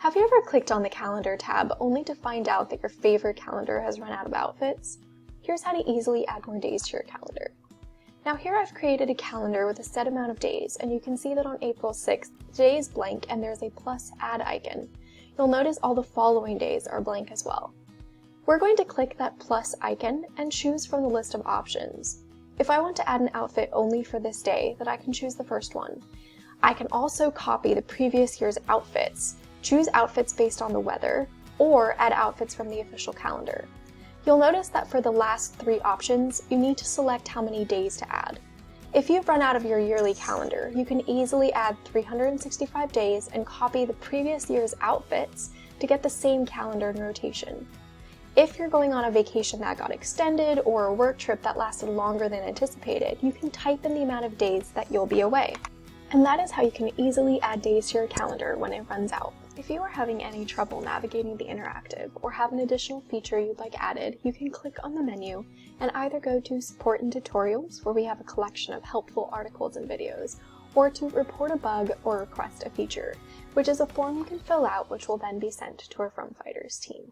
Have you ever clicked on the calendar tab only to find out that your favorite calendar has run out of outfits? Here's how to easily add more days to your calendar. Now here I've created a calendar with a set amount of days, and you can see that on April 6th, the day is blank and there's a plus add icon. You'll notice all the following days are blank as well. We're going to click that plus icon and choose from the list of options. If I want to add an outfit only for this day, then I can choose the first one. I can also copy the previous year's outfits, choose outfits based on the weather, or add outfits from the official calendar. You'll notice that for the last three options, you need to select how many days to add. If you've run out of your yearly calendar, you can easily add 365 days and copy the previous year's outfits to get the same calendar in rotation. If you're going on a vacation that got extended or a work trip that lasted longer than anticipated, you can type in the amount of days that you'll be away. And that is how you can easily add days to your calendar when it runs out. If you are having any trouble navigating the interactive or have an additional feature you'd like added, you can click on the menu and either go to Support and Tutorials, where we have a collection of helpful articles and videos, or to Report a Bug or Request a Feature, which is a form you can fill out which will then be sent to our From Fighters team.